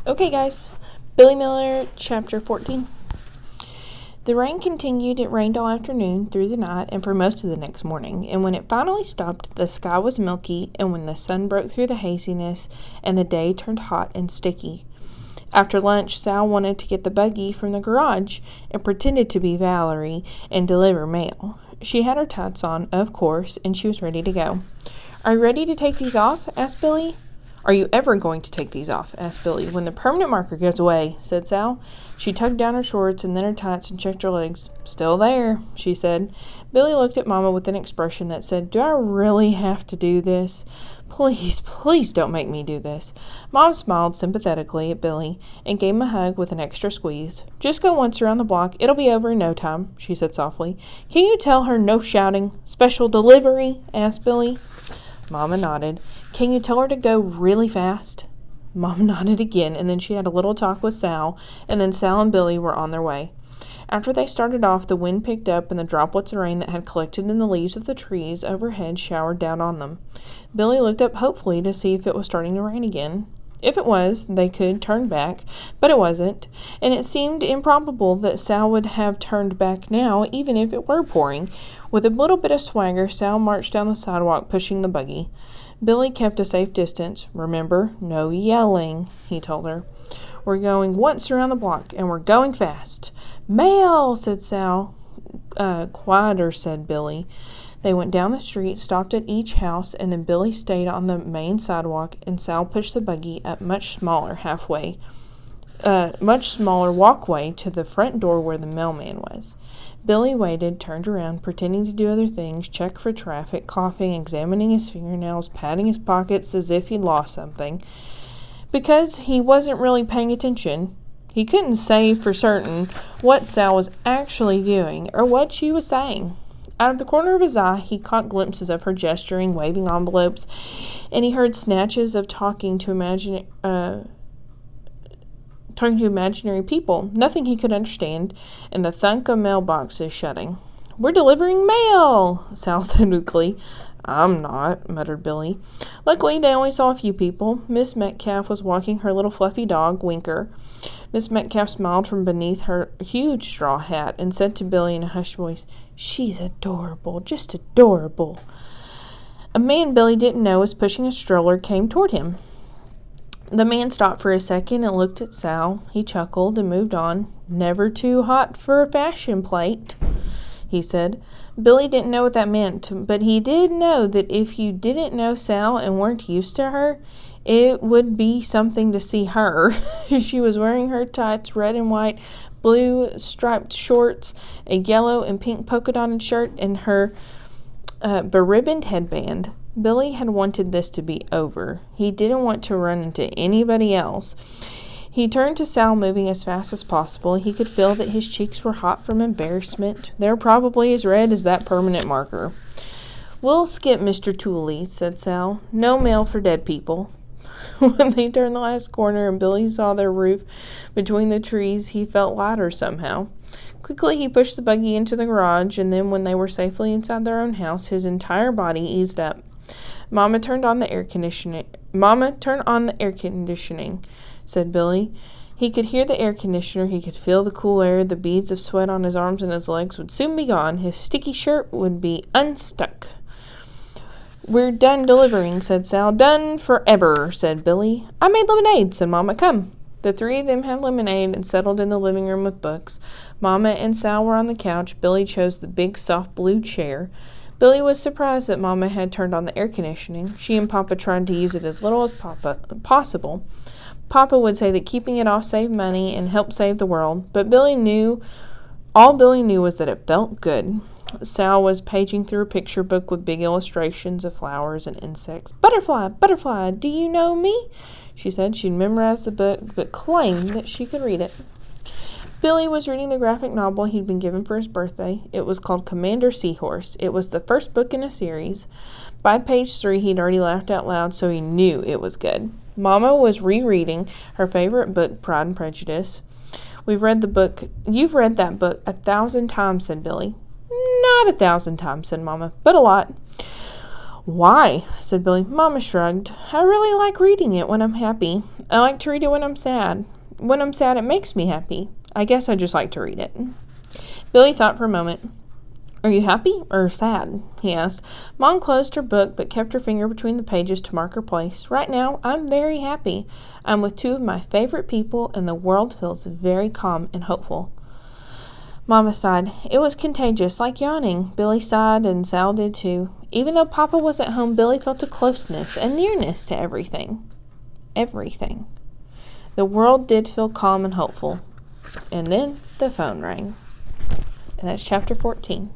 Okay, guys. Billy Miller, Chapter 14. The rain continued. It rained all afternoon, through the night, and for most of the next morning. And when it finally stopped, the sky was milky, and when the sun broke through the haziness, and the day turned hot and sticky. After lunch, Sal wanted to get the buggy from the garage and pretended to be Valerie and deliver mail. She had her tights on, of course, and she was ready to go. "Are you ready to take these off?" asked Billy. "Are you ever going to take these off?" asked Billy. "When the permanent marker goes away," said Sal. She tugged down her shorts and then her tights and checked her legs. "Still there," she said. Billy looked at Mama with an expression that said, "Do I really have to do this? Please, please don't make me do this." Mom smiled sympathetically at Billy and gave him a hug with an extra squeeze. "Just go once around the block. It'll be over in no time," she said softly. "Can you tell her no shouting? Special delivery?" asked Billy. Mama nodded. "Can you tell her to go really fast?" Mom nodded again, and then she had a little talk with Sal, and then Sal and Billy were on their way. After they started off, the wind picked up, and the droplets of rain that had collected in the leaves of the trees overhead showered down on them. Billy looked up hopefully to see if it was starting to rain again. If it was, they could turn back, but it wasn't, and it seemed improbable that Sal would have turned back now, even if it were pouring. With a little bit of swagger, Sal marched down the sidewalk, pushing the buggy. Billy kept a safe distance. "Remember, no yelling," he told her. "We're going once around the block, and we're going fast." "Mail," said Sal. Quieter," said Billy. They went down the street, stopped at each house, and then Billy stayed on the main sidewalk, and Sal pushed the buggy up much smaller walkway to the front door where the mailman was. Billy waited, turned around, pretending to do other things, checked for traffic, coughing, examining his fingernails, patting his pockets as if he'd lost something. Because he wasn't really paying attention, he couldn't say for certain what Sal was actually doing or what she was saying. Out of the corner of his eye, he caught glimpses of her gesturing, waving envelopes, and he heard snatches of talking to imaginary people, nothing he could understand, and the thunk of mailboxes shutting. "We're delivering mail," Sal said with glee. "I'm not," muttered Billy. Luckily, they only saw a few people. Miss Metcalf was walking her little fluffy dog, Winker. Miss Metcalf smiled from beneath her huge straw hat and said to Billy in a hushed voice, "She's adorable, just adorable." A man Billy didn't know was pushing a stroller came toward him. The man stopped for a second and looked at Sal. He chuckled and moved on. "Never too hot for a fashion plate," he said. Billy didn't know what that meant, but he did know that if you didn't know Sal and weren't used to her, it would be something to see her. She was wearing her tights, red and white, blue striped shorts, a yellow and pink polka-dotted shirt, and her beribboned headband. Billy had wanted this to be over. He didn't want to run into anybody else. He turned to Sal, moving as fast as possible. He could feel that his cheeks were hot from embarrassment. They were probably as red as that permanent marker. "We'll skip Mr. Tooley," said Sal. "No mail for dead people." When they turned the last corner and Billy saw their roof between the trees, he felt lighter somehow. Quickly he pushed the buggy into the garage, and then when they were safely inside their own house, his entire body eased up. Mama, turn on the air conditioning," said Billy. He could hear the air conditioner. He could feel the cool air. The beads of sweat on his arms and his legs would soon be gone. His sticky shirt would be unstuck. "We're done delivering," said Sal. "Done forever," said Billy. "I made lemonade," said Mama. "Come." The three of them had lemonade and settled in the living room with books. Mama and Sal were on the couch. Billy chose the big, soft blue chair. Billy was surprised that Mama had turned on the air conditioning. She and Papa tried to use it as little as possible. Papa would say that keeping it off saved money and helped save the world, but all Billy knew was that it felt good. Sal was paging through a picture book with big illustrations of flowers and insects. "Butterfly, butterfly, do you know me?" she said. She'd memorized the book, but claimed that she could read it. Billy was reading the graphic novel he'd been given for his birthday. It was called Commander Seahorse. It was the first book in a series. By page 3, he'd already laughed out loud, so he knew it was good. Mama was rereading her favorite book, Pride and Prejudice. "You've read that book 1,000 times, said Billy. "Not 1,000 times, said Mama, but a lot." Why? Said Billy. Mama shrugged. I really like reading it when I'm happy. I like to read it when I'm sad. When I'm sad, it makes me happy. I guess I just like to read it. Billy thought for a moment. Are you happy or sad? He asked. Mom closed her book but kept her finger between the pages to mark her place. Right now, I'm very happy. I'm with two of my favorite people, and the world feels very calm and hopeful. Mama sighed. It was contagious, like yawning. Billy sighed, and Sal did too. Even though Papa was at home, Billy felt a closeness, a nearness to everything. Everything. The world did feel calm and hopeful. And then the phone rang. And that's chapter 14.